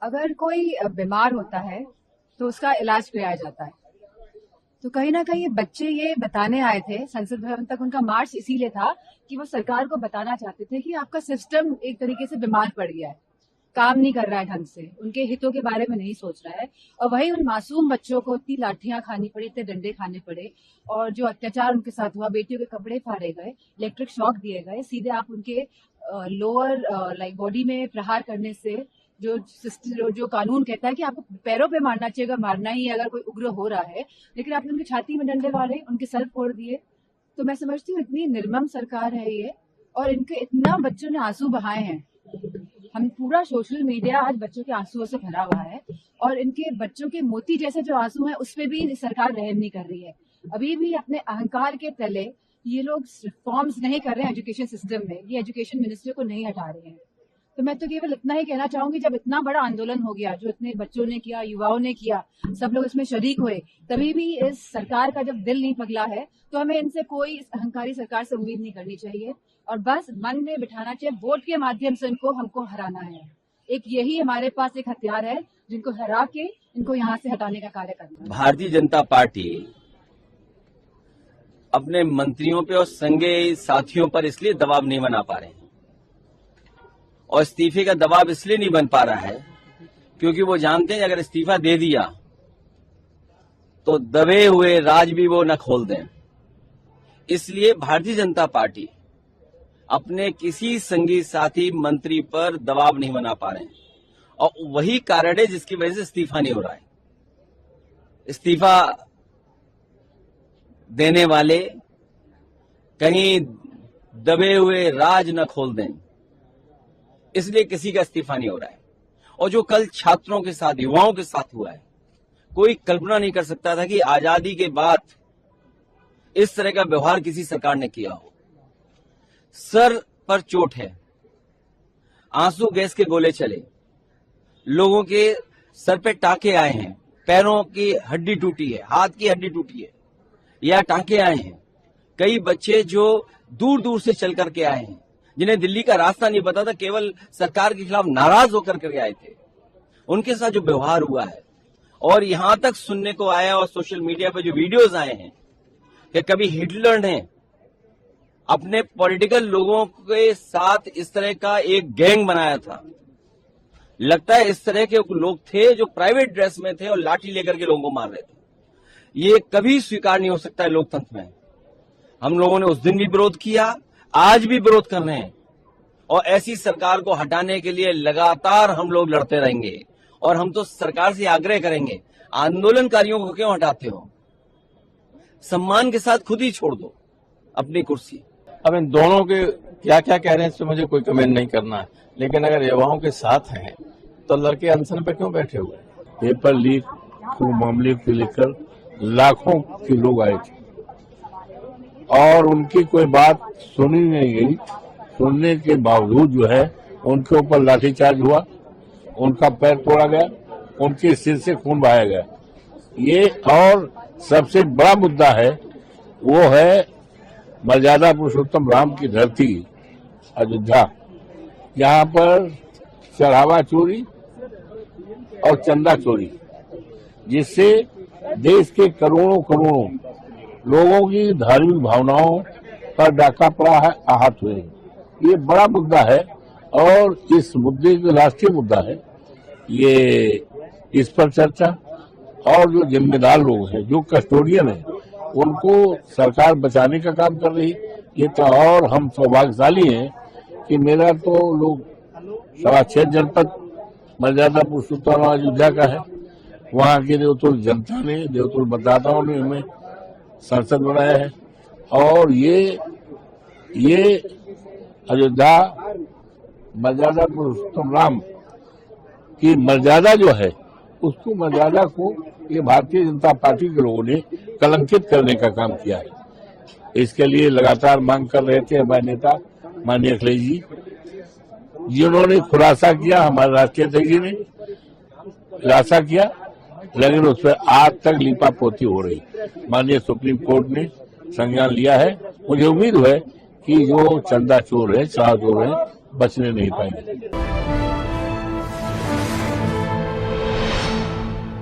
अगर कोई बीमार होता है तो उसका इलाज कराया जाता है। तो कहीं ना कहीं ये बच्चे ये बताने आए थे संसद भवन तक, उनका मार्च इसीलिए था कि वो सरकार को बताना चाहते थे कि आपका सिस्टम एक तरीके से बीमार पड़ गया है, काम नहीं कर रहा है ढंग से, उनके हितों के बारे में नहीं सोच रहा है। और वही उन मासूम बच्चों को इतनी लाठियां खानी पड़ी, इतने डंडे खाने पड़े, और जो अत्याचार उनके साथ हुआ, बेटियों के कपड़े फाड़े गए, इलेक्ट्रिक शॉक दिए गए, सीधे आप उनके लोअर बॉडी में प्रहार करने से जो कानून कहता है कि आपको पैरों पे मारना चाहिए अगर मारना ही है, अगर कोई उग्र हो रहा है, लेकिन आपने उनकी छाती में डंडे मारे, उनके सर फोड़ दिए। तो मैं समझती हूँ इतनी निर्मम सरकार है ये, और इनके इतना बच्चों ने आंसू बहाए हैं। हम पूरा सोशल मीडिया आज बच्चों के आंसुओं से भरा हुआ है, और इनके बच्चों के मोती जैसे जो आंसू हैं उस पर भी सरकार रहम नहीं कर रही है। अभी भी अपने अहंकार के तले ये लोग रिफॉर्म्स नहीं कर रहे हैं एजुकेशन सिस्टम में, ये एजुकेशन मिनिस्ट्री को नहीं हटा रहे हैं। तो मैं तो केवल इतना ही कहना चाहूंगी, जब इतना बड़ा आंदोलन हो गया, जो इतने बच्चों ने किया, युवाओं ने किया, सब लोग इसमें शरीक हुए, तभी भी इस सरकार का जब दिल नहीं पगला है तो हमें इनसे कोई इस अहंकारी सरकार से उम्मीद नहीं करनी चाहिए, और बस मन में बिठाना चाहिए वोट के माध्यम से इनको हमको हराना है। एक यही हमारे पास एक हथियार है जिनको हरा के इनको यहाँ से हटाने का कार्य करना है। भारतीय जनता पार्टी अपने मंत्रियों पे और संगे साथियों पर इसलिए दबाव नहीं बना पा रहे हैं, और इस्तीफे का दबाव इसलिए नहीं बन पा रहा है क्योंकि वो जानते हैं अगर इस्तीफा दे दिया तो दबे हुए राज भी वो न खोल दें। इसलिए भारतीय जनता पार्टी अपने किसी संगी साथी मंत्री पर दबाव नहीं बना पा रहे हैं, और वही कारण है जिसकी वजह से इस्तीफा नहीं हो रहा है। इस्तीफा देने वाले कहीं दबे हुए राज न खोल दें, इसलिए किसी का इस्तीफा नहीं हो रहा है। और जो कल छात्रों के साथ, युवाओं के साथ हुआ है, कोई कल्पना नहीं कर सकता था कि आजादी के बाद इस तरह का व्यवहार किसी सरकार ने किया हो। सर पर चोट है, आंसू गैस के गोले चले, लोगों के सर पे टांके आए हैं, पैरों की हड्डी टूटी है, हाथ की हड्डी टूटी है, या टांके आए हैं। कई बच्चे जो दूर दूर से चल करके आए हैं, जिन्हें दिल्ली का रास्ता नहीं पता था, केवल सरकार के खिलाफ नाराज होकर के आए थे, उनके साथ जो व्यवहार हुआ है, और यहां तक सुनने को आया और सोशल मीडिया पर जो वीडियोस आए हैं कि कभी हिटलर ने अपने पॉलिटिकल लोगों के साथ इस तरह का एक गैंग बनाया था। लगता है इस तरह के लोग थे जो प्राइवेट ड्रेस में थे और लाठी लेकर के लोगों को मार रहे थे। ये कभी स्वीकार नहीं हो सकता है लोकतंत्र में। हम लोगों ने उस दिन भी विरोध किया, आज भी विरोध कर रहे हैं, और ऐसी सरकार को हटाने के लिए लगातार हम लोग लड़ते रहेंगे। और हम तो सरकार से आग्रह करेंगे, आंदोलनकारियों को क्यों हटाते हो, सम्मान के साथ खुद ही छोड़ दो अपनी कुर्सी। अब इन दोनों के क्या क्या कह रहे हैं इससे मुझे कोई कमेंट नहीं करना है, लेकिन अगर युवाओं के साथ हैं तो लड़के अनशन पे क्यों बैठे हुए हैं? पेपर लीक को मामले को लेकर लाखों के लोग आए थे और उनकी कोई बात सुनी नहीं गई। सुनने के बावजूद जो है उनके ऊपर लाठीचार्ज हुआ, उनका पैर तोड़ा गया, उनके सिर से खून बहाया गया। ये और सबसे बड़ा मुद्दा है वो है मर्यादा पुरुषोत्तम राम की धरती अयोध्या। यहाँ पर चढ़ावा चोरी और चंदा चोरी, जिससे देश के करोड़ों करोड़ों लोगों की धार्मिक भावनाओं पर डाका पड़ा है, आहत हुए हैं। ये बड़ा मुद्दा है और इस मुद्दे जो राष्ट्रीय मुद्दा है, ये इस पर चर्चा, और जो जिम्मेदार लोग हैं, जो कस्टोडियन हैं, उनको सरकार बचाने का काम कर रही। ये तो और हम सौभाग्यशाली हैं कि मेरा तो लोग 6.25 जनपद मर्यादा पुरुषोत्तम अयोध्या का है। वहाँ के देवतुल जनता ने, देवतुल मतदाताओं ने हमें सांसद बनाया है, और ये अयोध्या मर्यादा पुरुषोत्तम राम की मर्यादा जो है, उसको मर्यादा को ये भारतीय जनता पार्टी के लोगों ने कलंकित करने का काम किया है। इसके लिए लगातार मांग कर रहे थे हमारे नेता माननीय अखिलेश जी, जिन्होंने खुलासा किया, हमारे राष्ट्रीय अध्यक्ष जी ने खुलासा किया, लेकिन उस पर आज तक लीपा पोती हो रही। माननीय सुप्रीम कोर्ट ने संज्ञान लिया है। मुझे उम्मीद है कि जो चंदा चोर है, चढ़ाव चोर है, बचने नहीं पाएंगे।